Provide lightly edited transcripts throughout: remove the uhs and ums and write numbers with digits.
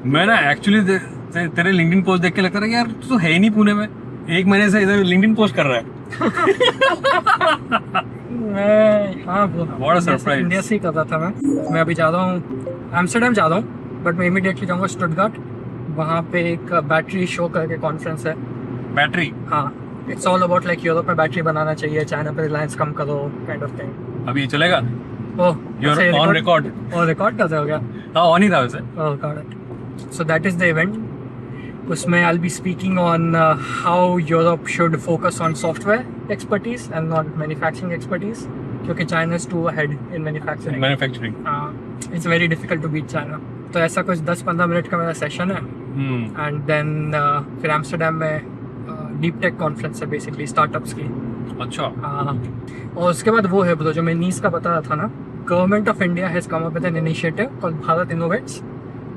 मैं ना एक्चुअली तेरे लिंक्डइन पोस्ट देख के लगता था कि यार तू तो है ही नहीं पुणे में, 1 महीने से इधर लिंक्डइन पोस्ट कर रहा है। मैं हाँ What a surprise. इंडिया से ही कर रहा था मैं अभी जा रहा हूँ एम्स्टर्डम जा रहा हूँ, बट मैं इमीडिएटली जाऊँगा स्टुटगार्ट। वहाँ पे एक बैटरी शो करके कॉन्फ्रेंस है। बैटरी? हाँ, it's all about like Europe में बैटरी बनाना चाहिए, चाइना पे रिलायंस कम करो काइंड ऑफ थिंग। अभी चलेगा? ओह, You're on record. और रिकॉर्ड करते हो क्या? हाँ, ऑन ही था वैसे। Oh, got it. So that is the event. उसमें I'll be speaking on how Europe should focus on software expertise and not manufacturing expertise, क्योंकि China is too ahead in manufacturing. Manufacturing. It's very difficult to beat China. तो ऐसा कुछ 10-15 minute का मेरा session है, and then फिर Amsterdam में deep tech conference है बेसिकली स्टार्टअप्स की। अच्छा। और उसके बाद वो है ब्रो जो मैं नीस का बता रहा था ना, government of India has come up with an initiative called Bharat innovates,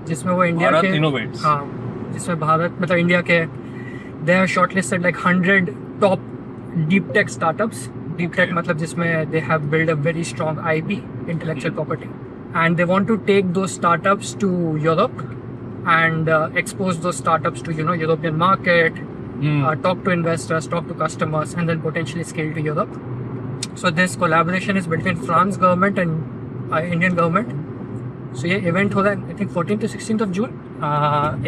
जिसमें वो इंडिया भारत के इनोवेट्स। हाँ, जिसमें भारत मतलब इंडिया के they have shortlisted like 100 top deep tech startups. Deep tech मतलब जिसमें they have build a very strong IP, intellectual property, and they want to take those startups to Europe and expose those startups to European market, talk to investors, talk to customers, and then potentially scale to Europe. So this collaboration is between France government and Indian government. So ये event हो रहा है I think 14th to 16th of June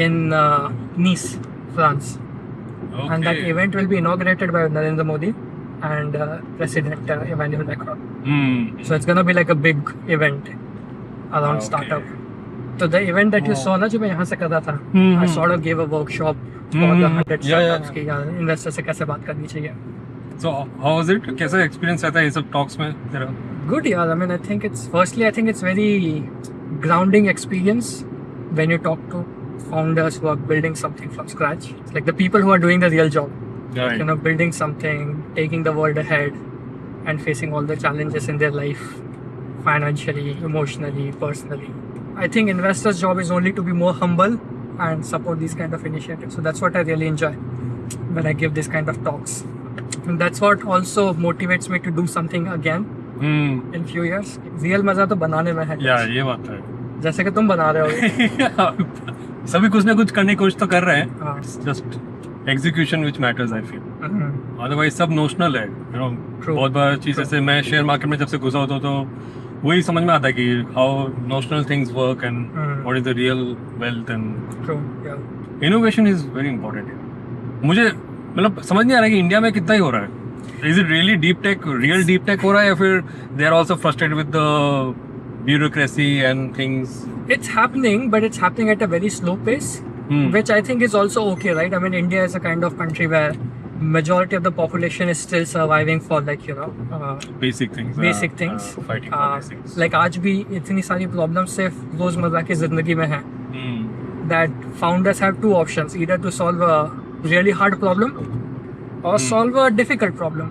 in Nice, France. Okay. And that event will be inaugurated by Narendra Modi and President Emmanuel Macron. So it's gonna be like a big event around startup. So the event that you saw ना जो मैं यहाँ से कर रहा था, I sort of gave a workshop for the 100 startups की investor से कैसे बात करनी चाहिए। So how was it? कैसा एक्सपीरियंस रहता है ये सब टॉक्स में तेरा? Good यार, I mean I think it's very grounding experience when you talk to founders who are building something from scratch. It's like the people who are doing the real job, Right. building something, taking the world ahead, and facing all the challenges in their life, financially, emotionally, personally. I think investors' job is only to be more humble and support these kind of initiatives. So that's what I really enjoy when I give this kind of talks. And that's what also motivates me to do something again in few years. Real मजा तो बनाने में है। या ये बात है। जैसे कि तुम बना रहे हो। सभी कुछ ना कुछ करने की कोशिश तो कर रहे हैं। हाँ। Just execution which matters I feel. Otherwise सब नोशनल है, True. बहुत बार चीज ऐसे मैं शेयर मार्केट में जब से घुसा होता तो वही समझ में आता है कि how notional things work and what is the real wealth and True. Yeah. Innovation is very important. मुझे मतलब समझ नहीं आ रहा है कि इंडिया में कितना ही हो रहा है। Is it really deep tech, real deep tech हो रहा है, या फिर they are also frustrated with the bureaucracy and things? It's happening, but it's happening at a very slow pace, which I think is also okay, right? I mean, India is a kind of country where majority of the population is still surviving for like basic things, fighting for basics. like आज भी इतनी सारी problems सिर्फ रोजमर्रा की जिंदगी में है, that founders have two options: either to solve a really hard problem or solve a difficult problem.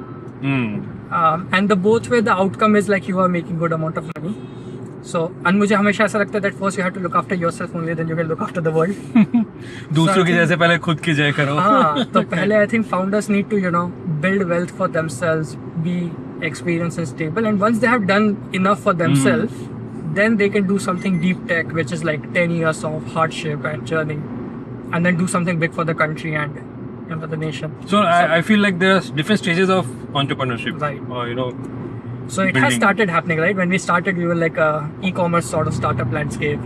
And the both way the outcome is like you are making good amount of money. So, and मुझे हमेशा ऐसा लगता है that first you have to look after yourself only, then you can look after the world. दूसरों की जैसे पहले खुद की जय करो। हाँ, तो पहले I think founders need to build wealth for themselves, be experienced and stable, and once they have done enough for themselves, then they can do something deep tech, which is like 10 years of hardship and journey, and then do something big for the country and for the nation. So I feel like there are different stages of entrepreneurship. Right. So it has building. started happening, right? When we started, we were like a e-commerce sort of startup landscape.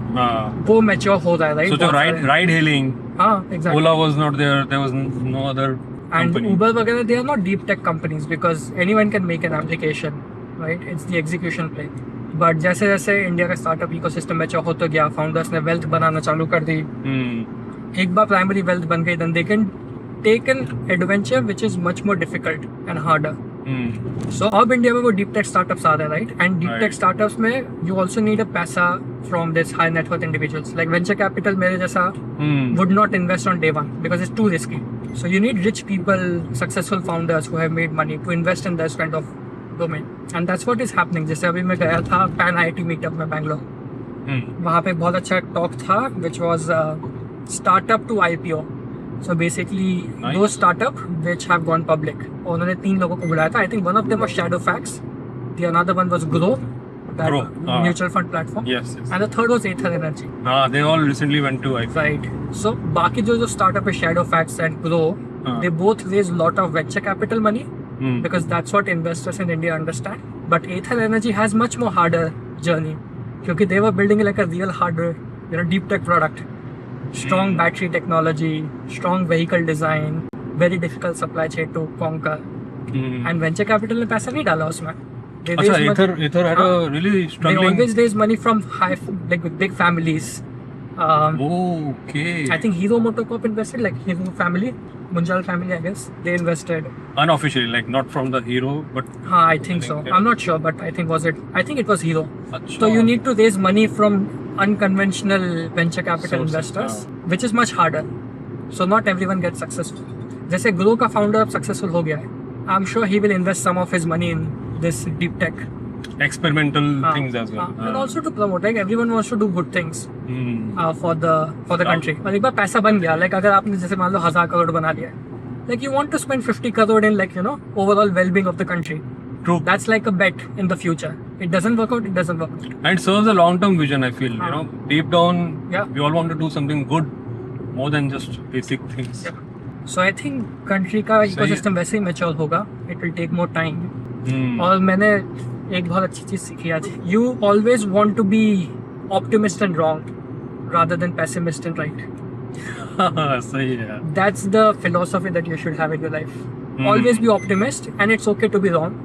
वो mature हो रहा है, right? So जो ride hailing, हाँ, exactly. Ola was not there. There was no other And company. Uber वगैरह, they are not deep tech companies because anyone can make an application, right? It's the execution play. But जैसे जैसे India का startup ecosystem mature होता गया, founders ने wealth बनाना चालू कर दी। एक बार primary wealth बन गई, then they can take an adventure which is much more difficult and harder. So अब इंडिया में वो deep tech startups आ रहे हैं, right? And deep tech startups में you also need a पैसा from this high net worth individuals. Like venture capital मेरे जैसा would not invest on day one because it's too risky. So you need rich people, successful founders who have made money to invest in this kind of domain. And that's what is happening. जैसे अभी मैं गया था Pan IIT meetup में बैंगलोर, वहाँ पे बहुत अच्छा talk था which was startup to IPO. So basically, those startup which have gone public, उन्होंने 3 लोगों को बुलाया था. I think one of them was Shadowfax, the another one was Grow, Grow, mutual fund platform. Yes, yes. And the third was Ather Energy. They all recently went to IPO. Right. So बाकी जो startup है Shadowfax and Grow, they both raise lot of venture capital money because that's what investors in India understand. But Ather Energy has much more harder journey क्योंकि they were building like a real hardware, deep tech product, strong battery technology, strong vehicle design, very difficult supply chain to conquer. And venture capital ने पैसा नहीं डाला उसमें. अच्छा, Ather had a really They struggling. always raise money from like big families. Okay. I think Hero MotoCorp invested, like Hero family, Munjal family, I guess. They invested. Unofficially, like not from the Hero, but. I think so. yeah. I'm not sure, but I think it was Hero. Achha. So you need to raise money from unconventional venture capital Sources, investors, which is much harder. So not everyone gets successful. जैसे Grow का founder अब successful हो गया है. I'm sure he will invest some of his money in this deep tech. Experimental things as well. And also to promote, like everyone wants to do good things for the country. और एक बार पैसा बन गया, like अगर आपने जैसे मान लो 1000 करोड़ बना लिया, like you want to spend 50 crore in like overall well-being of the country. True. That's like a bet in the future. It doesn't work out, it doesn't work out. And it serves a long-term vision, I feel. Deep down, Yeah. we all want to do something good, more than just basic things. Yeah. So I think country का ecosystem वैसे ही mature होगा. It will take more time. और मैंने एक बहुत अच्छी चीज सीखी आज. You always want to be optimist and wrong, rather than pessimist and right. सही है. That's the philosophy that you should have in your life. Always be optimist, and it's okay to be wrong,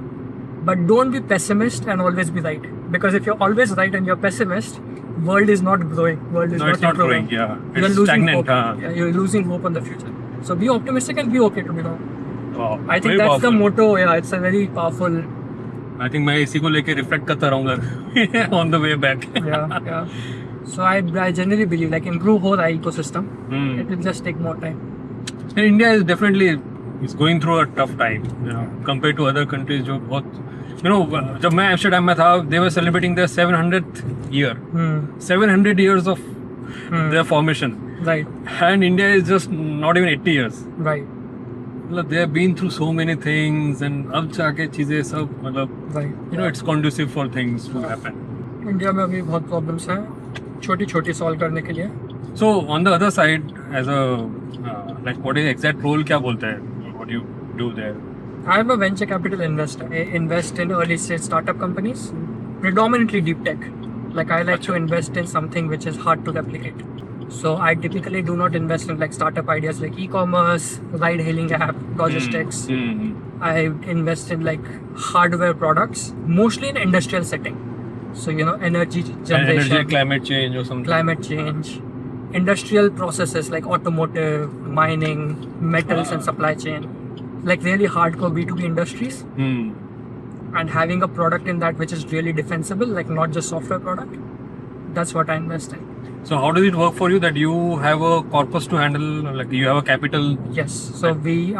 but don't be pessimist and always be right. Because if you're always right and you're pessimist, world is not growing. World is No, not it's not improving. growing. Yeah, You're it's losing stagnant. hope. Yeah, you're losing hope on the future. So be optimistic and be okay to be wrong. Wow, I think very that's the powerful. motto. Yeah, it's a very powerful. I think मैं इसी को लेके reflect करता रहूँगा on the way back. Yeah. So I generally believe like improve whole ecosystem. It will just take more time. And India is definitely going through a tough time, compared to other countries जो बहुत, जब मैं Amsterdam में था, they were celebrating their 700th year. 700 years of their formation. Right. And India is just not even 80 years. Right. मतलब they have been through so many things, and अब जाके चीजें सब मतलब Right. it's conducive for things to happen. India में अभी बहुत problems हैं छोटी सॉल्व करने के लिए. So on the other side, as a like what is exact role क्या बोलते हैं? What do you do there? I am a venture capital investor. I invest in early stage startup companies, predominantly deep tech. Like I like to invest in something which is hard to replicate. So I typically do not invest in like startup ideas like e-commerce, ride-hailing app, logistics. I invest in like hardware products, mostly in industrial setting. So energy generation, Energy, climate change or something. climate change, industrial processes like automotive, mining, metals and supply chain, like really hardcore B2B industries. And having a product in that which is really defensible, like not just software product. That's what I invest in. So how does it work for you that you have a corpus to handle, like you have a capital, Yes. So every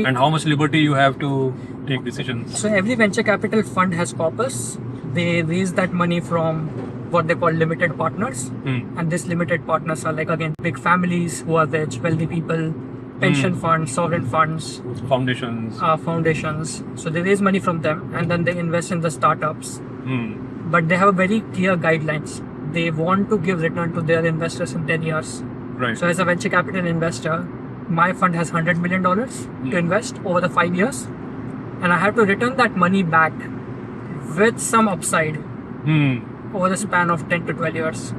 and how much liberty you have to take decisions? so every venture capital fund has corpus. They raise that money from what they call limited partners. And these limited partners are like again big families who are rich, wealthy people, pension funds, sovereign funds, Foundations. foundations. So they raise money from them and then they invest in the startups. But they have very clear guidelines. They want to give return to their investors in 10 years. Right. So as a venture capital investor, my fund has $100 million to invest over the 5 years. And I have to return that money back with some upside over the span of 10 to 12 years.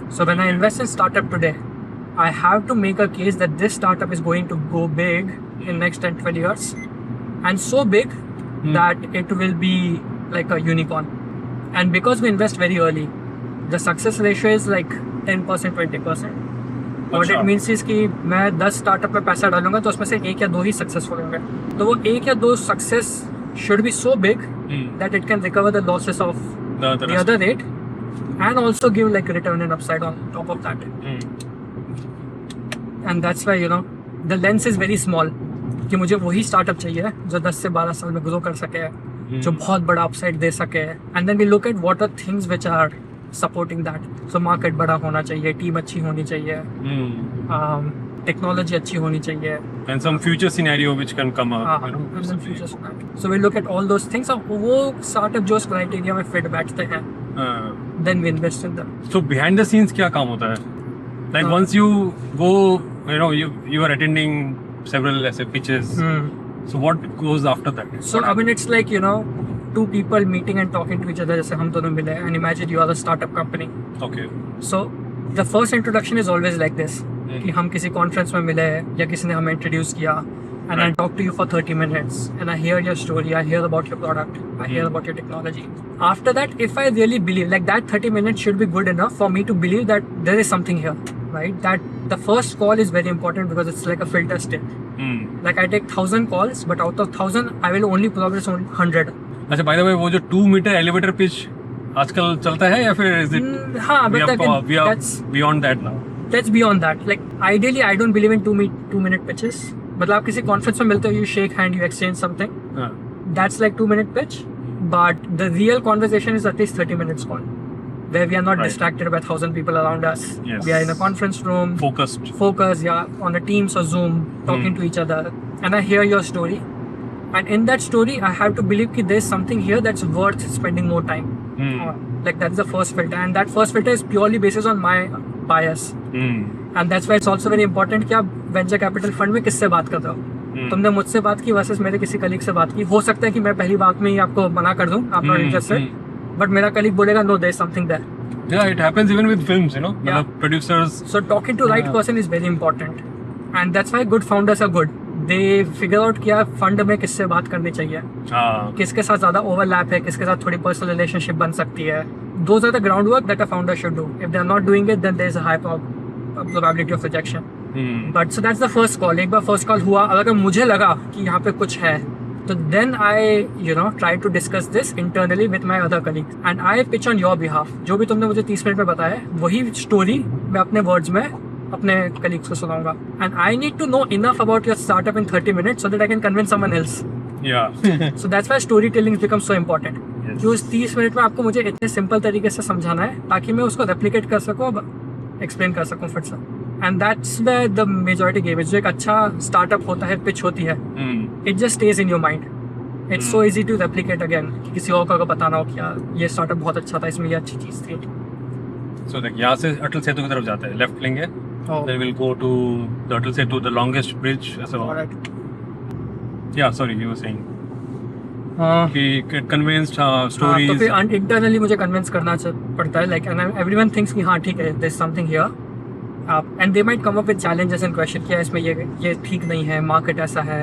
So when I invest in startup today, I have to make a case that this startup is going to go big in next 10, 12 years. And so big that it will be like a unicorn. And because we invest very early, the success ratio is like 10%, 20%. What it means is कि मैं 10 startup में पैसा डालूंगा तो उसमें से 1 या 2 ही successful होंगे. तो वो 1 या 2 success should be so big that it can recover the losses of the other rate and also give like return and upside on top of that. And that's why the lens is very small कि मुझे वही startup चाहिए जो 10 से 12 साल में grow कर सके, जो बहुत बड़ा अपसाइड दे सके. And then we look at what are things which are supporting that. So market बड़ा होना चाहिए, टीम अच्छी होनी चाहिए, टेक्नोलॉजी अच्छी होनी चाहिए. And some future scenario which can come up. So we look at all those things. और वो स्टार्टअप जो उस क्राइटेरिया में फिट बैठते हैं then we invest in them. So behind the scenes क्या काम होता है? Like once you go, you are attending several ऐसे pitches. So what goes after that? So I mean, it's like, two people meeting and talking to each other. जैसे हम दोनों मिले, and imagine you are a startup company. Okay. So the first introduction is always like this. कि हम किसी conference में मिले या किसी ने हमें introduce किया, and I talk to you for 30 minutes, and I hear your story, I hear about your product, I hear about your technology. After that, if I really believe, like that 30 minutes should be good enough for me to believe that there is something here, right? That the first call is very important because it's like a filter step. Like I take 1,000 calls, but out of 1,000, I will only progress on 100. अच्छा, by the way, वो जो 2 meter elevator pitch आजकल चलता है या फिर is it? हाँ, we but are that's beyond that now. That's beyond that. Like ideally, I don't believe in 2-minute pitches. मतलब आप किसी conference में मिलते हो, you shake hand, you exchange something. That's like 2-minute pitch. But the real conversation is at least 30 minutes call, where we are not distracted by 1,000 people around us. Yes. We are in a conference room, focused, yeah, on a Teams or Zoom, talking to each other, and I hear your story. And in that story, I have to believe that there's something here that's worth spending more time. Like that's the first filter, and that first filter is purely based on my bias. And that's why it's also very important कि आप venture capital fund में किससे बात कर रहे हो. तुमने मुझसे बात की versus मेरे किसी colleague से बात की. हो सकता है कि मैं पहली बात में ही आपको मना कर दूं, आप not interested. But मेरा colleague बोलेगा no, there's something there. Yeah, it happens even with films, मतलब producers. So talking to right person is very important, and that's why good founders are good. They figure out क्या fund में किससे बात करनी चाहिए, किसके साथ ज़्यादा ओवरलैप है, किसके साथ थोड़ी पर्सनल रिलेशनशिप बन सकती है. Those are the groundwork that a founder should do. If they are not doing it, then there is a high probability of rejection. But so that's the first call. एक बार first call हुआ, अगर मुझे लगा कि यहाँ पे कुछ है, तो then I try to discuss this internally with my other colleagues, and I pitch on your behalf. जो भी तुमने मुझे 30 मिनट में बताया, वही story मैं अपने words में अपने colleagues को सुनाऊंगा. And I need to know enough about your startup in 30 minutes so that I can convince someone else. Yeah. So that's why storytelling becomes so important. Yes. कि उस 30 मिनट में आपको मुझे इतने सिंपल तरीके से समझाना है ताकि मैं उसको रेप्लिकेट कर सकूँ, एक्सप्लेन कर सकूँ फिर से. And that's where the majority game is. जो एक अच्छा स्टार्टअप होता है, पिच होती है, it just stays in your mind. It's so easy to replicate again. कि किसी और को अगर बताना हो कि ये स्टार्टअप बहुत अच्छा था, इसमें ये अच्छी चीज़ थी. So like यहाँ से अटल सेतु की तरफ जाते हैं, लेफ्ट लेंगे, then we'll go to the Atal Setu, the longest bridge. Alright. Yeah, sorry, you were saying. कि convinced stories. तो फिर internally मुझे convince करना पड़ता है, like, and everyone thinks कि हाँ ठीक है, there's something here, and they might come up with challenges and question कि इसमें ये ठीक नहीं है, market ऐसा है.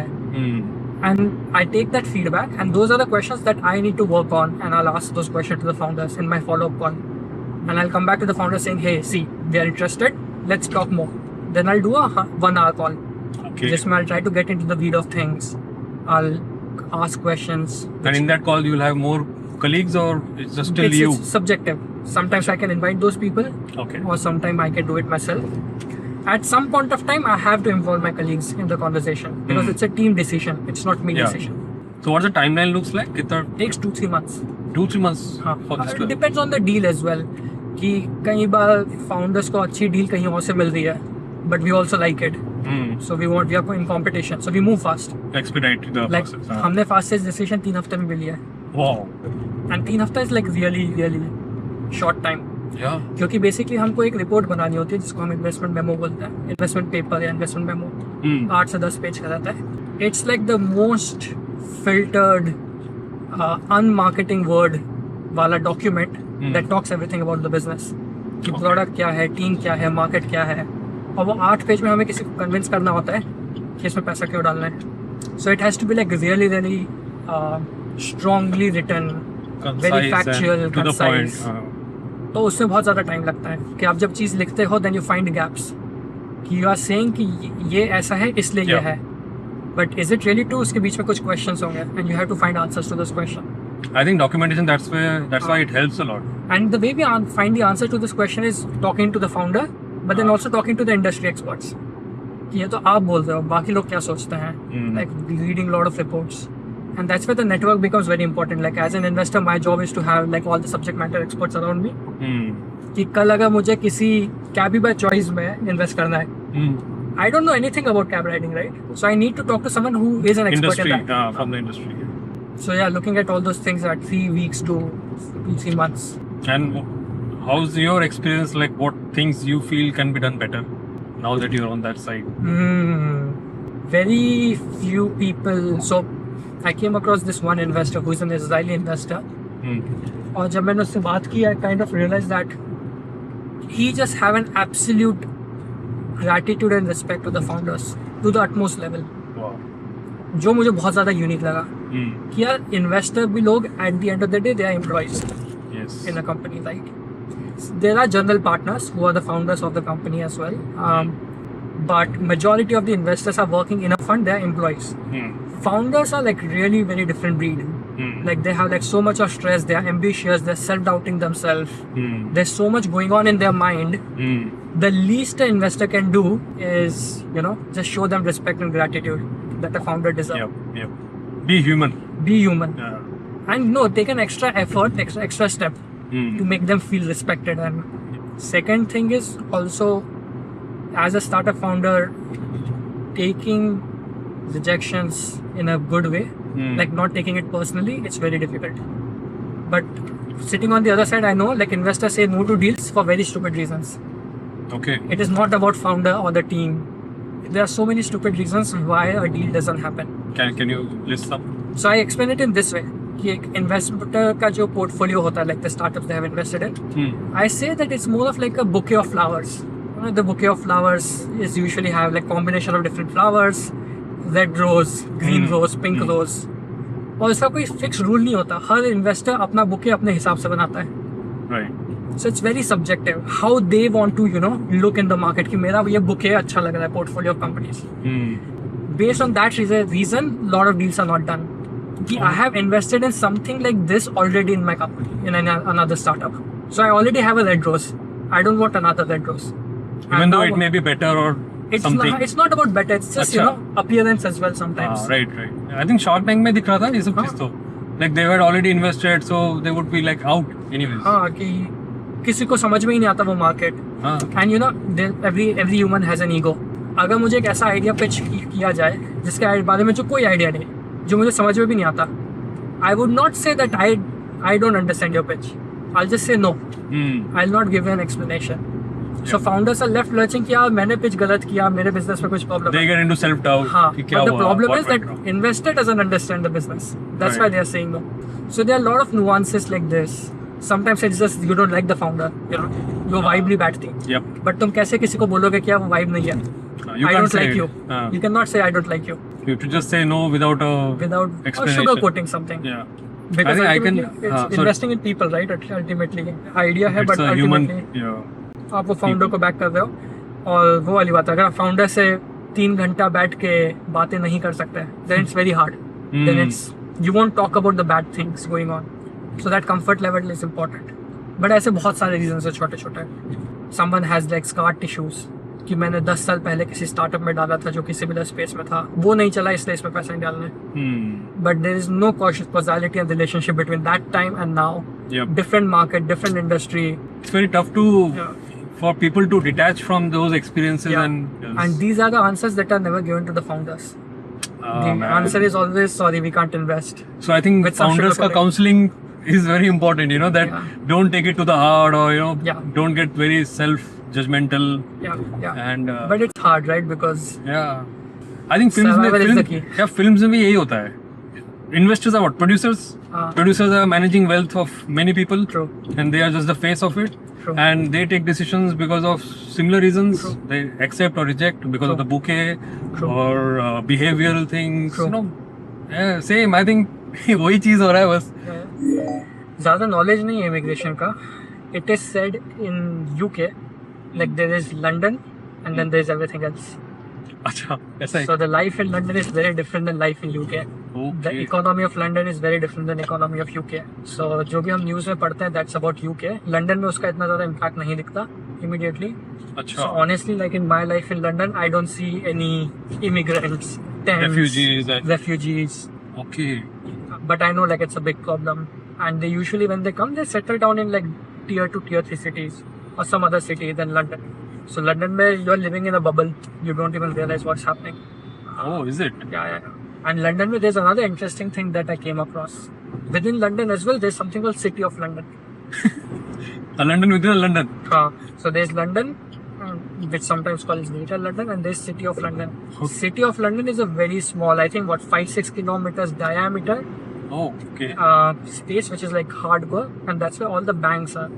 And I take that feedback, and those are the questions that I need to work on, and I'll ask those questions to the founders in my follow-up call. And I'll come back to the founder saying, hey, see, we are interested, let's talk more. Then I'll do a 1 hour call. Okay. Just I'll try to get into the weed of things. I'll ask questions. And in that call, you'll have more colleagues, or it's just still you? It's subjective. Sometimes I can invite those people, Okay. or sometimes I can do it myself. At some point of time, I have to involve my colleagues in the conversation because it's a team decision. It's not me decision. So what's the timeline looks like? Kitna? Takes 2-3 months. 2-3 months for this It to depends on the deal as well. कि कई बार founders को अच्छी deal कहीं और से मिल रही है, but we also like it. So we are in competition. So we move fast. expedite the Like process. हमने fastest decision 3 हफ्ते में मिली है. Wow. And 3 हफ्ता is like really short time. Yeah. क्योंकि बेसिकली हमको एक रिपोर्ट बनानी होती है जिसको हम इन्वेस्टमेंट मेमो बोलते हैं, इन्वेस्टमेंट पेपर या इन्वेस्टमेंट मेमो. 8 से 10 पेज का रहता है. It's like the most filtered unmarketing word वाला document that talks everything about the business. कि प्रोडक्ट क्या है, टीम क्या है, मार्केट क्या है, और वो 8 पेज में हमें किसी को कन्विंस करना होता है कि इसमें पैसा क्यों डालना है. So it has to be like really strongly written, very factual, concise. तो उसमें बहुत ज़्यादा टाइम लगता है कि आप जब चीज़ लिखते हो देन यू फाइंड गैप्स कि यू आर सेइंग कि ये ऐसा है इसलिए ये है, but is it really true, उसके बीच में कुछ क्वेश्चंस होंगे and you have to find answers to this question. I think documentation, that's why it helps a lot. And the way we find the answer to this question is talking to the founder, but then also talking to the industry experts. कि ये तो आप बोल रहे हो, बाकी लोग क्या सोचते हैं, like reading a lot of reports. And that's where the network becomes very important. Like as an investor, my job is to have like all the subject matter experts around me. कि कल अगर मुझे किसी cab by choice में invest करना है, I don't know anything about cab riding, right? So I need to talk to someone who is an expert in that. From the industry. So yeah, looking at all those things at 3 weeks to 2-3 months. And how's your experience? Like, what things you feel can be done better now that you're on that side? Very few people. So I came across this one investor who's an Israeli investor. और जब मैंने उससे बात की, I kind of realized that he just have an absolute gratitude and respect to the founders to the utmost level. Wow. जो मुझे बहुत ज़्यादा यूनिक लगा कि यार इन्वेस्टर भी लोग at the end of the day they are employees Yes. in a company, right? There are general partners who are the founders of the company as well, but majority of the investors are working in a fund. They are employees. Founders are like really very different breed. Like they have like so much of stress. They are ambitious. They're self-doubting themselves. There's so much going on in their mind. The least an investor can do is, you know, just show them respect and gratitude that a founder deserves. Yep. Be human. Be human. Yeah. And no, take an extra effort, extra step to make them feel respected. And second thing is also, as a startup founder, taking rejections in a good way, like not taking it personally, it's very difficult. But sitting on the other side, I know like investors say no to deals for very stupid reasons. Okay. It is not about founder or the team. There are so many stupid reasons why a deal doesn't happen. Can you list some? So I explain it in this way. कि एक investor का जो portfolio होता है, like the startups they have invested in, I say that it's more of like a bouquet of flowers. You know, the bouquet of flowers is usually have like combination of different flowers, red rose, green rose, pink rose. और इसका कोई fix rule नहीं होता. हर investor अपना bouquet अपने हिसाब से बनाता है. Right. So it's very subjective how they want to, you know, look in the market कि मेरा ये बुके अच्छा लग रहा है portfolio of companies. Based on that reason, lot of deals are not done. I have invested in something like this already in my company, in another startup. So I already have a red rose. I don't want another red rose. Even though it may be better or something. It's not about better. It's just, you know, appearance as well sometimes. Right. I think Shark Tank में दिख रहा था ये सब चीज तो. Like they had already invested, so they would be like out anyways. हाँ, कि किसी को समझ में ही नहीं आता वो market. And you know, every human has an ego. अगर मुझे एक ऐसा आइडिया पिच किया जाए जिसके बारे में जो कोई आइडिया नहीं, जो मुझे समझ में भी नहीं आता, I would not say that I don't understand your pitch. I'll just say no. I'll not give you an explanation. So founders are left lurching कि यार मैंने pitch गलत किया, मेरे business में कुछ problem. They get into self-doubt. हाँ, कि क्या but the हुआ, problem what is that went wrong. investor doesn't understand the business. That's why they are saying no. So there are a lot of nuances like this. Sometimes it's just you don't like the founder, you know, your vibe नहीं बैठती. Yep. But तुम कैसे किसी को बोलोगे कि यार वो vibe नहीं है? You I can't don't say like it. you. You cannot say I don't like you. You have to just say no without Or explanation. sugarcoating something. Yeah. Because I can. ultimately it's investing in people, right? Ultimately, idea है, It's but a human. ultimately Yeah. आप वो founder को back कर रहे हो. और वो वाली बात है, अगर आप फाउंडर से 3 घंटा बैठ के बातें नहीं कर सकते, then it's very hard. Then you won't talk about the bad things going on. So that comfort level is important. But ऐसे बहुत सारे reasons हैं छोटे छोटे. Someone has like scar tissues कि मैंने 10 साल पहले किसी स्टार्टअप में डाला था जो कि सिमिलर स्पेस में था, वो नहीं चला इसलिए इसमें पैसा नहीं डालना है. But there is no causality and relationship between that time and now. Yep. Different market, different industry. It's very tough for people to detach from those experiences and these are the answers that are never given to the founders. The answer is always sorry, we can't invest. So I think founders ka counseling is very important, you know, that don't take it to the heart, or you know, don't get very self-judgmental. And but it's hard, right? Because I think films में भी यही होता है. Investors are what? Producers. Producers are managing wealth of many people. True. And they are just the face of it. True. And they take decisions because of similar reasons. True. They accept or reject because of the bouquet or behavioral things. True. You know, same. I think वही चीज हो रहा है बस. ज़्यादा knowledge नहीं है immigration का. It is said in UK, like there is London and then there is everything else. अच्छा, ऐसा है. So the life in London is very different than life in UK. The economy of London is very different than economy of UK. So जो भी हम news में पढ़ते हैं that's about UK. London में उसका इतना ज़्यादा impact नहीं दिखता immediately. अच्छा. So honestly, like in my life in London, I don't see any immigrants, tents, refugees. Okay. But I know like it's a big problem, and they usually when they come, they settle down in like tier 2, tier 3 cities or some other city than London. So London में you're living in a bubble. You don't even realize what's happening. Oh, is it? Yeah. And London में there's another interesting thing that I came across. Within London as well, there's something called City of London. London within London. So there's London, which sometimes called Greater London, and there's City of London. Okay. City of London is a very small, I think, 5-6 kilometers diameter Oh, okay. space, which is like hardcore, and that's where all the banks are.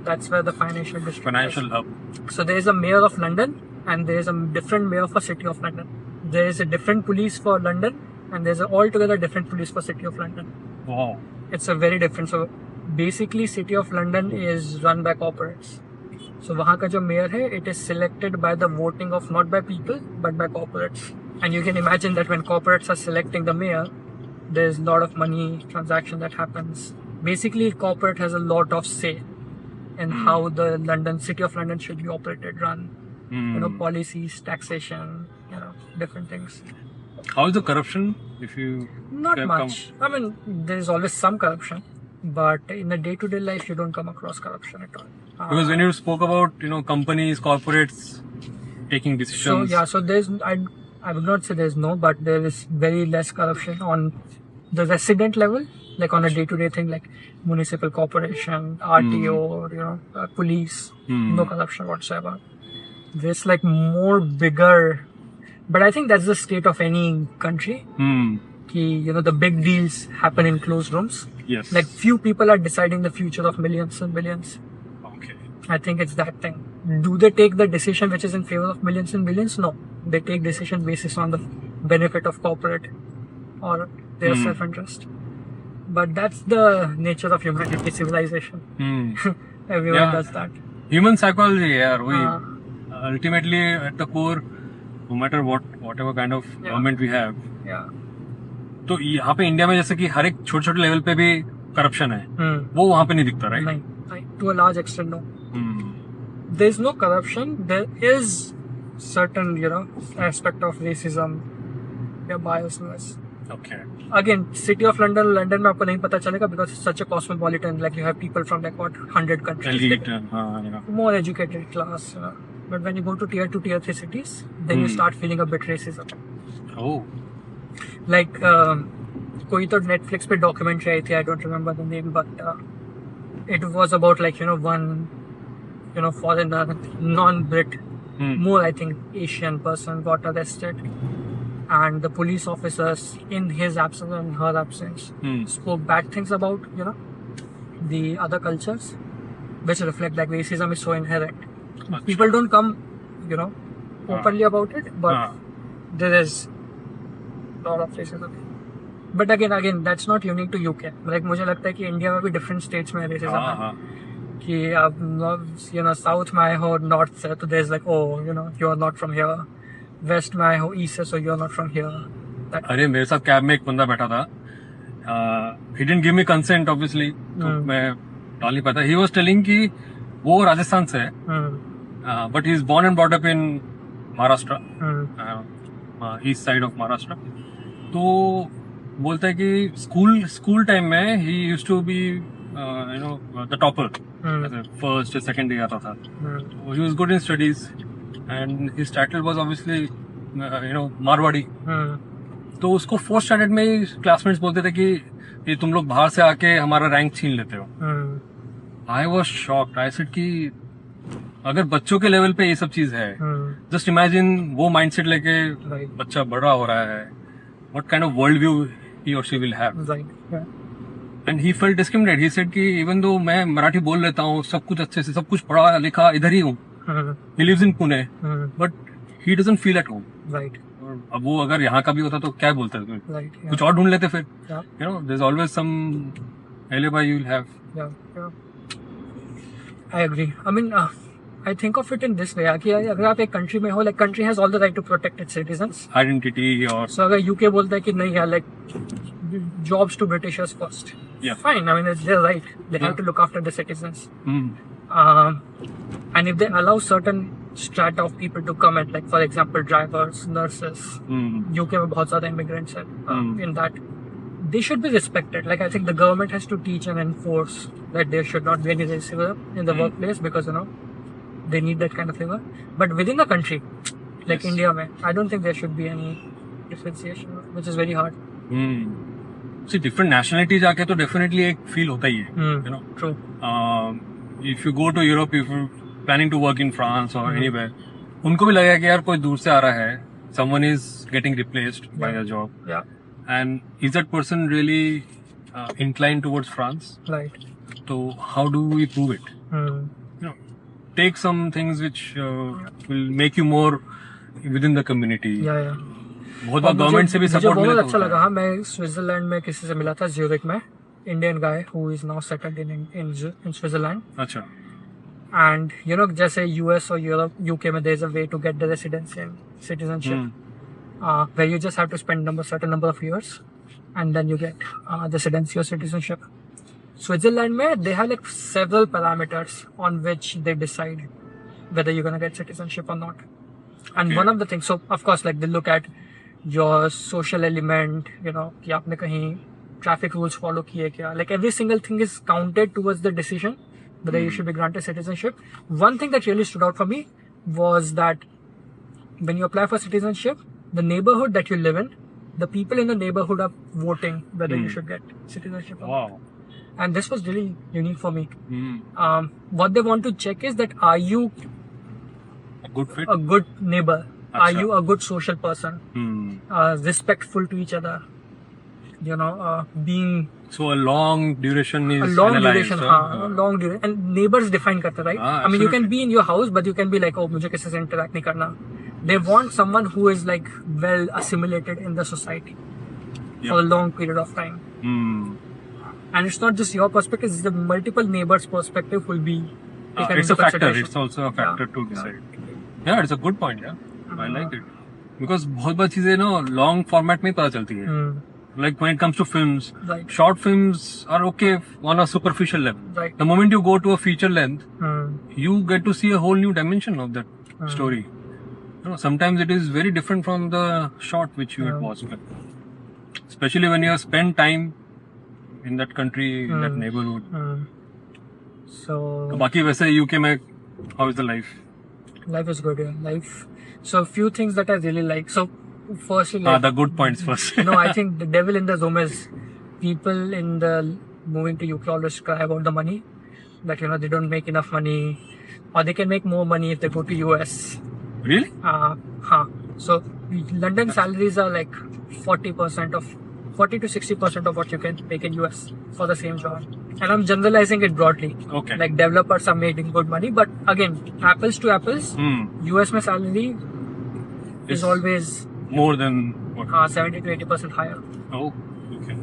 That's where the financial district Financial is. hub. So there is a mayor of London, and there is a different mayor for City of London. There is a different police for London, and there's a altogether different police for City of London. Wow. It's a very different. So basically, City of London is run by corporates. So वहाँ का जो mayor है, it is selected by the voting of not by people but by corporates. And you can imagine that when corporates are selecting the mayor, there's a lot of money transaction that happens. Basically, corporate has a lot of say in how the City of London should be operated, run. You know, policies, taxation, you know, different things. How is the corruption? If you Not have much. I mean, there is always some corruption, but in the day-to-day life, you don't come across corruption at all. Because when you spoke about, you know, companies, corporates taking decisions. So there's, I would not say there's no, but there is very less corruption on the resident level, like on a day-to-day thing, like municipal corporation, RTO, you know, police, no corruption whatsoever. There's like more bigger, but I think that's the state of any country. You know, the big deals happen in closed rooms. Yes. Like few people are deciding the future of millions and billions. Okay. I think it's that thing. Do they take the decision which is in favor of millions and billions? No. They take decision basis on the benefit of corporate or their self-interest. But that's the nature of humanity, civilization. Everyone does that. Human psychology, yeah. Ultimately, at the core, no matter whatever kind of government we have. Yeah. तो यहाँ पे India में जैसे कि हर एक छोटे छोटे level पे भी करप्शन है, वो वहाँ पे नहीं दिखता, राइट? नहीं, to a large extent, no. There's no corruption. There is certain, you know, aspect of racism, या biasness. Okay. Again, City of London में आपको नहीं पता चलेगा because it's such a cosmopolitan. Like you have people from like 100 countries. Elite, yeah. More educated class. But when you go to tier 2, tier 3 cities, then you start feeling a bit racism. Oh. Like कोई तो Netflix पे documentary आई थी, I don't remember the name, but it was about like, you know, one, you know, foreigner, non-Brit, more I think Asian person got arrested, and the police officers in his absence and her absence spoke bad things about, you know, the other cultures, which reflect like racism is so inherent. People don't come, you know, openly about it, but there is lot of racism. But again, that's not unique to UK. Like मुझे लगता है कि India में भी different states में racism है. कि अब you know south में आए हो, north से, तो there's like, oh, you know, you are not from here. West में आए हो, east से, so you are not from here. अरे मेरे साथ कैब में एक बंदा बैठा था. He didn't give me consent obviously. तो मैं डाल नहीं पाता. He was telling कि वो राजस्थान से है. But he is born and brought up in Maharashtra. East side of Maharashtra. तो बोलता है कि स्कूल टाइम में he used to be you know the topper, first second डे आता था. He was good in studies and his title was obviously you know Marwari. तो उसको फोर्थ स्टैंडर्ड में ही क्लासमेट्स बोलते थे कि ये तुम लोग बाहर से आके हमारा रैंक छीन लेते हो. I was shocked. I said कि अगर बच्चों के लेवल पे ये सब चीज है, जस्ट इमेजिन वो माइंडसेट लेके बच्चा बड़ा हो रहा है, what kind of world view he or she will have. And he felt discriminated. He said कि even though मैं मराठी बोल लेता हूँ, सब कुछ अच्छे से, सब कुछ पढ़ा लिखा इधर ही हूँ. He lives in Pune, but he doesn't feel at home. Right. अब वो अगर यहाँ का भी होता तो क्या बोलते थे? Right. कुछ और ढूंढ लेते फिर. You know, there's always some alibi you will have. Yeah. I agree. I mean, I think of it in this way कि अगर आप एक कंट्री में हो, like country has all the right to protect its citizens. Identity और so अगर UK बोलता है कि नहीं यार, like jobs to Britishers first. Yeah. Fine. I mean, it's their right. They have to look after the citizens. And if they allow certain strata of people to come in, like for example drivers, nurses, UK में बहुत ज़्यादा immigrants हैं in that, they should be respected. Like I think the government has to teach and enforce that there should not be any racism in the workplace, because you know they need that kind of favor. But within the country, like India, I don't think there should be any differentiation, which is very hard. See, different nationality जाके तो definitely एक feel होता ही है, you know. True. If you go to Europe, if you're planning to work in France or anywhere, उनको भी लगेगा कि यार कोई दूर से आ रहा है, someone is getting replaced by a job, Yeah. and is that person really inclined towards France? Right. So how do we prove it? Hmm. You know, take some things which will make you more within the community. Yeah. बहुत बार government से भी मुझे support मिले बहुत तो अच्छा लगा. हाँ, मैं स्विट्जरलैंड में किसी से मिला था, ज्यूरिक में, Indian guy who is now settled in Switzerland. अच्छा. एंड यू नो जैसे यूएस और यूरोप यूके में there is a way to get the residency and citizenship where you just have to spend certain number of years and then you get the residency or citizenship. Switzerland mein they have like several parameters on which they decide whether you're going to get citizenship or not. And Okay. one of the things, so of course like they look at your social element, you know, कि आपने कहीं traffic rules follow किए क्या, like every single thing is counted towards the decision whether you should be granted citizenship. One thing that really stood out for me was that when you apply for citizenship, the neighborhood that you live in, the people in the neighborhood are voting whether you should get citizenship or not. Wow. And this was really unique for me. Hmm. What they want to check is that are you A good fit. a good neighbor? Are Achha. you a good social person? Hmm. Respectful to each other? You know, being So a long duration is a long analyzed, duration, huh? हाँ, long duration. And neighbors define करते, right? हाँ, I mean, you can absolutely. be in your house, but you can be like, oh, मुझे किसी से interact नहीं करना. They want someone who is like well assimilated in the society for a long period of time. Hmm. And it's not just your perspective; it's the multiple neighbors' perspective will be taken It's into a factor. consideration. It's also a factor to decide. Yeah, it's a good point. Yeah, I like it. Because बहुत बार चीजें ना long format में ही पता चलती है. Hmm. Like when it comes to films, Right. short films are okay on a superficial level. Right. The moment you go to a feature length, Hmm. you get to see a whole new dimension of that story. You know, sometimes it is very different from the short which you had watched. Especially when you have spent time in that country, in that neighborhood. Hmm. So तो बाकी वैसे UK में how is the life? life is good. Yeah. Life. So a few things that I really like. So firstly, like, The good points first. no, I think the devil in the room is people in the moving to UK always cry about the money, that you know they don't make enough money, or they can make more money if they go to US. Really? So London salaries are like 40% of 40 to 60% of what you can make in US for the same job. And I'm generalizing it broadly. Okay. Like developers are making good money, but again, apples to apples, Hmm. US में salary is It's always more than what? 70 to 80% higher. Oh, okay.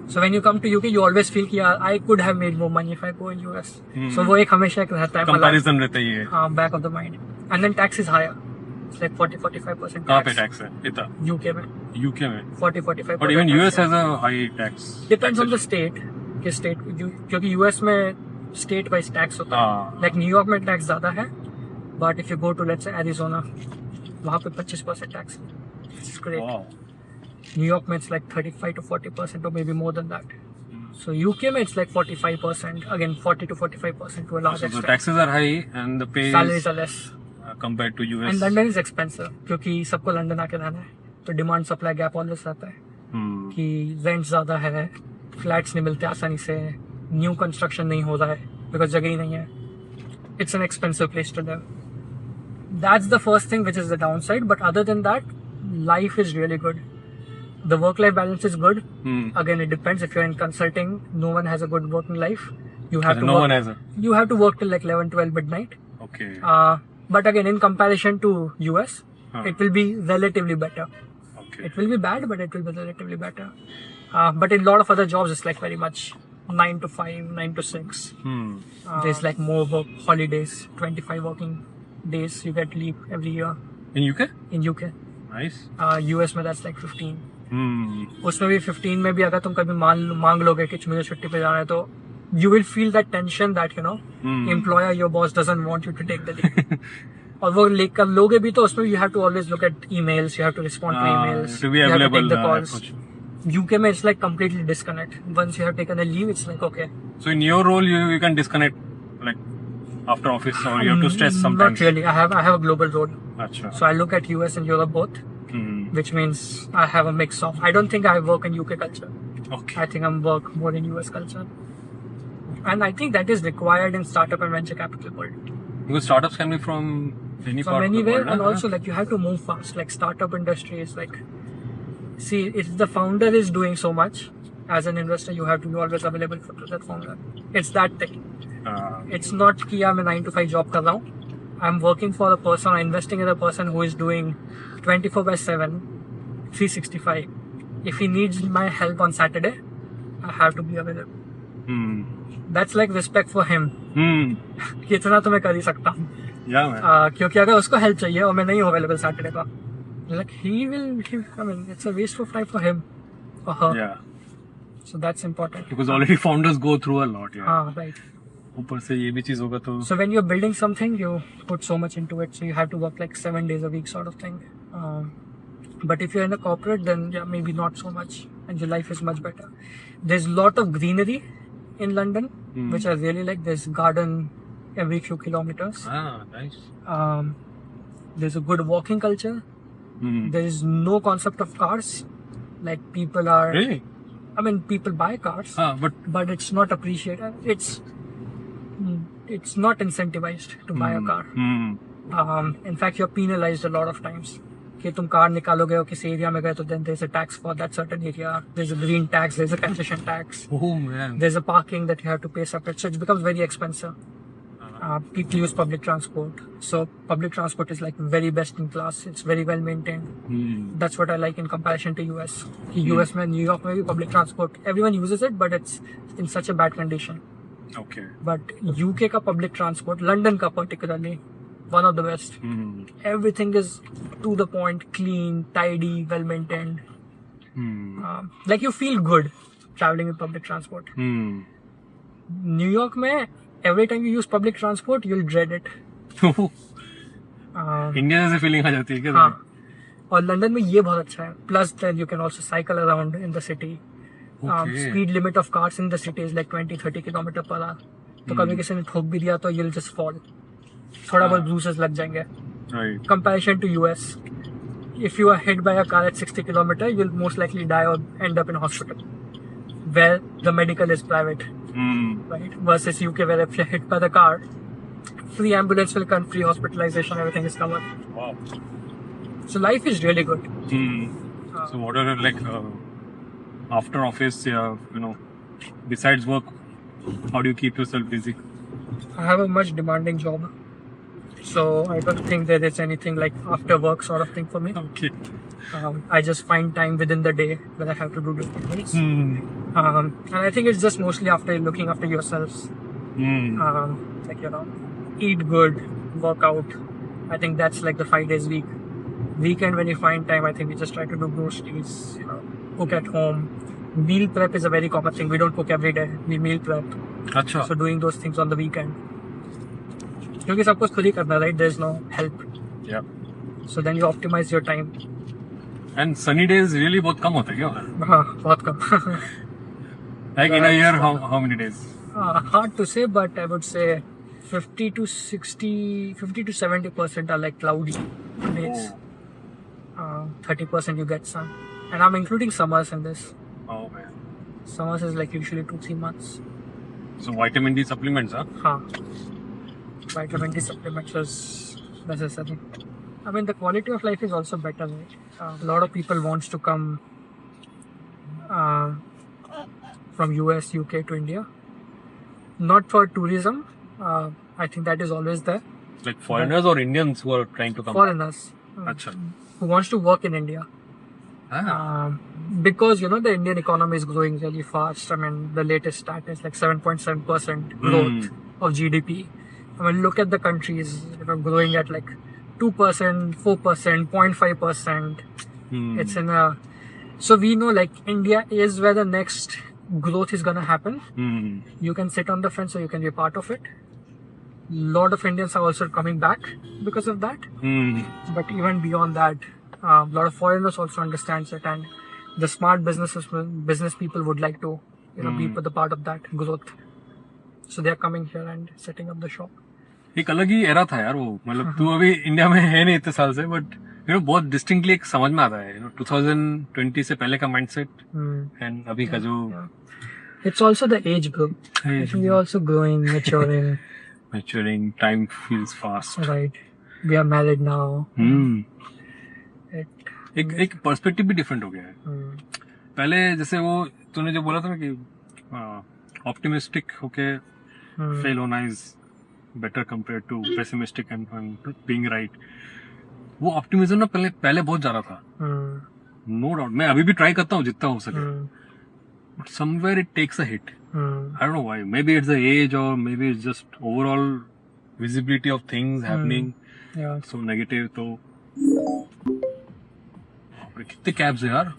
So when you come to UK, you always feel कि यार I could have made more money if I go in US. So वो एक हमेशा एक रहता है Comparison रहता ही है. back of the mind. And then tax is higher. It's like 40-45% कहाँ पे tax. tax है? इतना. UK में UK में. 40-45%. But even tax US है. has a high tax. Depends on the state. कि state क्योंकि US में state wise tax होता है. हाँ. Like New York में tax ज़्यादा है. But if you go to let's say Arizona, वहाँ पे 25% tax. It's great. Wow. New York में it's like 35 to 40% or maybe more than that. So UK में it's like 45%. Again 40 to 45% to a large So the extent. taxes are high and the pay Salaries is are less. compared to US. And London is expensive क्योंकि सबको London आके रहना है, तो demand supply gap always रहता है Hmm. कि rent ज़्यादा है, फ्लैट्स नहीं मिलते आसानी से, न्यू कंस्ट्रक्शन नहीं हो रहा है बिकॉज जगह ही नहीं है. It's an expensive place to live. That's the first thing which is the downside. But other than that life is really good. The work-life balance is good. Hmm. Again, it depends. If you're in consulting, no one has a good working life. You have to No work. one has a. You have to work till like 11, 12 midnight. Okay. But again, in comparison to US, it will be relatively better. Okay. It will be bad, but it will be relatively better. But in a lot of other jobs, it's like very much 9 to 5, 9 to 6. Hmm. There's like more work, holidays, 25 working days. You get leave every year In UK? in UK. Nice. US में that's like 15. Hmm. उसमें भी 15 में भी अगर तुम कभी मांग लोगे कि मुझे छुट्टी पे जाना है, तो you will feel that tension that you know employer, your boss doesn't want you to take the leave. और वो लेकर लोगे भी तो उसमें you have to always look at emails, you have to respond to emails, To be you have to available. take the calls. कुछ. UK में it's like completely disconnect. Once you have taken a leave, it's like okay. So in your role, you can disconnect like after office, or you have to stress Not sometimes. really. I have a global role, Acha. so I look at US and Europe both, Hmm. which means I have a mix of. I don't think I work in UK culture. Okay. I think I'm work more in US culture. And I think that is required in startup and venture capital world. Because startups can be from any From part of the anywhere, world. and huh? also like you have to move fast. Like startup industry is like, see, if the founder is doing so much, as an investor, you have to be always available for that founder. It's that thing. It's not कि मैं 9 to 5 job कर रहा हूँ. I'm working for a person, I'm investing in a person who is doing 24/7, 365. If he needs my help on Saturday, I have to be available. Hmm. That's like respect for him. Hmm. कि इतना तो मैं कर ही सकता हूँ. Yeah, man. क्योंकि अगर उसको हेल्प चाहिए और मैं नहीं हूँ अवेलेबल सैटरडे का, like he will, I mean, it's a waste of time for him or her. Yeah. So that's important. Because already founders go through a lot. Yeah. हाँ, right. ऊपर से ये भी चीज होगा तो. So when you're building something, you put so much into it. So you have to work like 7 days a week, sort of thing. But if you're in a corporate, then yeah, maybe not so much, and your life is much better. There's a lot of greenery in London, which I really like. There's garden every few kilometers. Ah, nice. There's a good walking culture. There is no concept of cars. Like people are. Really? I mean, people buy cars, but it's not appreciated. It's not incentivized to buy a car. In fact, you're penalized a lot of times. कि तुम car निकालोगे और किसी area में गए तो then there's a tax for that certain area. There's a green tax. There's a concession tax. Oh man. There's a parking that you have to pay separate. So it becomes very expensive. People use public transport. So public transport is like very best in class. It's very well maintained. That's what I like in comparison to US. US में New York में भी public transport. Everyone uses it, but it's in such a bad condition. Okay. But UK का public transport, London का particularly, one of the best. Everything is to the point, clean, tidy, well maintained. Like you feel good traveling with public transport. New York में every time you use public transport, you'll dread it. India जैसे feeling आ जाती है क्या? हाँ. और London में ये बहुत अच्छा है. Plus then you can also cycle around in the city. Speed limit of cars in the city is like 20-30 km/h. तो कभी किसी ने ठोक भी दिया तो you'll just fall. थोड़ा बहुत bruises लग जाएंगे. Right. Comparison to US, if you are hit by a car at 60 km, you'll most likely die or end up in hospital, where the medical is private. Right? Versus UK, where if you're hit by the car, free ambulance will come, free hospitalization, everything is covered. Wow. So life is really good. So what are like after office, besides work, how do you keep yourself busy? I have a much demanding job, so I don't think there is anything like after work sort of thing for me. Okay. I just find time within the day when I have to do different things. And I think it's just mostly after looking after yourselves. Like, eat good, work out. I think that's like the 5 days week. Weekend when you find time, I think we just try to do groceries, cook at home. Meal prep is a very common thing. We don't cook every day. We meal prep. अच्छा. So doing those things on the weekend. क्योंकि सब कुछ खुद ही करना, right? There's no help. Yeah. So then you optimize your time. And sunny days really बहुत कम होते हैं क्या उधर? हाँ, बहुत कम. Like in a year, how many days? Hard to say, but I would say 50 to 70% are like cloudy days. 30% you get sun. And I'm including summers in this. Oh man. Summers is like usually 2-3 months. So vitamin D supplements, huh? हाँ. Vitamin D supplements is necessary. I mean, the quality of life is also better, right? A lot of people wants to come from US, UK to India. Not for tourism. I think that is always there. Like foreigners or Indians who are trying to come? Foreigners. Acha. Who wants to work in India. Because, the Indian economy is growing really fast. I mean, the latest stat is like 7.7% growth of GDP. I mean, look at the countries, growing at like 2%, 4%, 0.5%. It's in a... So we know like India is where the next growth is going to happen. You can sit on the fence or you can be a part of it. Lot of Indians are also coming back because of that. But even beyond that, a lot of foreigners also understands it, and the smart business people would like to be the part of that growth. So they are coming here and setting up the shop. एक अलग ही era था यार वो, मतलब तू अभी India में है नहीं इतने साल से, बट बहुत डिस्टिंक्टली एक समझ में आता है 2020 से पहले का माइंडसेट एंड अभी का जो It's also the age group. I think we're also growing, maturing, time feels fast. Right. We are married now. It, एक पर्सपेक्टिव भी डिफरेंट हो गया है. पहले जैसे वो तूने जो बोला था ना कि ऑप्टिमिस्टिक होके फेल होना is better compare to pessimistic and being right. वो ऑप्टिमिज्म ना पहले बहुत ज्यादा था. नो डाउट मैं अभी भी ट्राई करता हूँ जितना हो सके. But somewhere it takes a hit. I don't know why. Maybe it's the age or maybe it's just overall visibility of things happening. Yeah. So negative. तो कितने cabs है यार?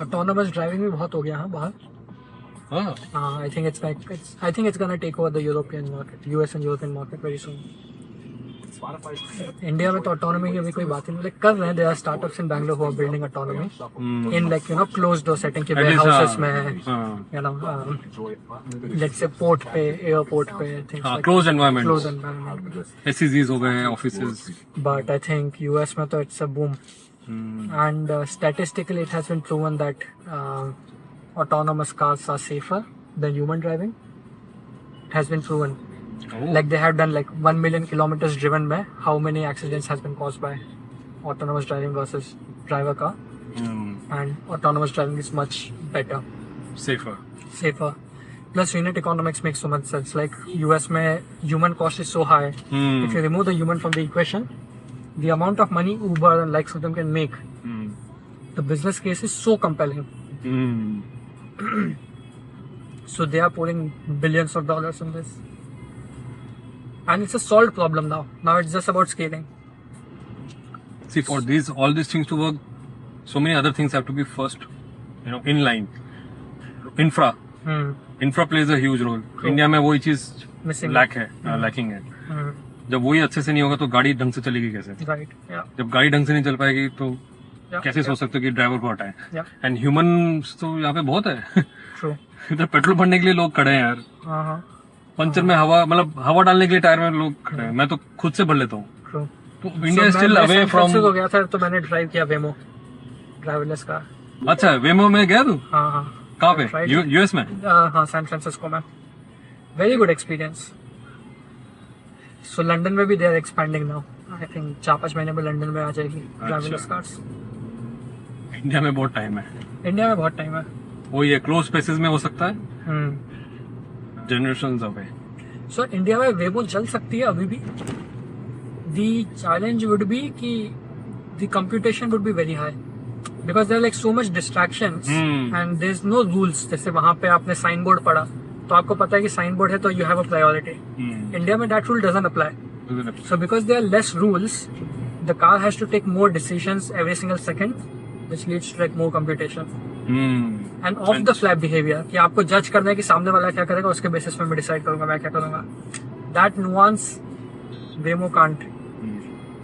Autonomous driving भी बहुत हो गया हाँ बाहर. हाँ. I think it's gonna take over the European market, US and European market very soon. India में तो ऑटोनॉमी की अभी कोई बात ही नहीं. कर रहे हैं. There are startups in Bangalore who are building autonomy in like closed door setting के वेयरहाउसेस में लेट्स से पोर्ट पे एयरपोर्ट पे थिंग्स क्लोज एनवायरनमेंट. एसईजीज हो गए offices. But I think US में तो it's a boom and statistically it has been proven that autonomous cars are safer than human driving. It has been proven. Like they have done like 1 million kilometers driven by how many accidents has been caused by autonomous driving versus driver car. And autonomous driving is much better, safer. Plus unit economics makes so much sense. Like US mein human cost is so high. If you remove the human from the equation, the amount of money Uber and likes of them can make, the business case is so compelling. So they are pouring billions of dollars in this. And it's a solved problem now. Now it's just about scaling. See, for all these things to work, so many other things have to be first, in line. Infra. Infra plays a huge role. India में वही चीज lacking है. जब वही अच्छे से नहीं होगा तो गाड़ी ढंग से चलेगी कैसे? Right. Yeah. जब गाड़ी ढंग से नहीं चल पाएगी तो कैसे सोच सकते हो कि ड्राइवर को हटाएं? एंड ह्यूमंस तो यहाँ पे बहुत है. True. इधर पेट्रोल भरने के लिए लोग खड़े हैं यार. पंचर में हवा डालने के लिए टायर में लोग खड़े हैं. मैं तो खुद से भर लेता हूँ. तो इंडिया स्टिल अवे फ्रॉम. हो गया था तो मैंने ड्राइव किया वेमो ड्राइवरलेस कार. अच्छा वेमो में गया तू? हाँ. कहाँ पे? यूएस में? हाँ सैन फ्रांसिस्को में. Very good experience. So London में भी they are expanding now. I think 4-5 महीने में लंदन में आ जाएगी ड्राइवरलेस कार्स. इंडिया में बहुत टाइम है. वो ये क्लोज स्पेसेस में हो सकता है. Generations away. सो इंडिया में वेमो चल सकती है अभी भी. द चैलेंज वुड बी कि the computation would be very high because there like so much distractions and there is no rules. जैसे वहां पे आपने साइन बोर्ड पढ़ा तो आपको पता है कि साइन बोर्ड है तो you have a priority. India में that rule doesn't apply. So because there are less rules the car has to take more decisions every single second which leads to like more computation and off the fly behavior कि आपको जज करना है कि सामने वाला क्या करेगा उसके बेसिस पे मैं डिसाइड करूंगा मैं क्या करूंगा. that nuance Waymo can't.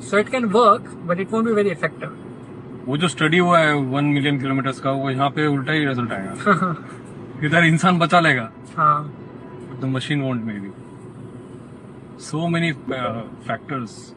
so it can work but it won't be very effective. वो जो स्टडी हुआ है 1 मिलियन किलोमीटर्स का वो यहाँ पे उल्टा ही रिजल्ट आएगा. इधर इंसान बचा लेगा. हाँ. the machine won't maybe. so many factors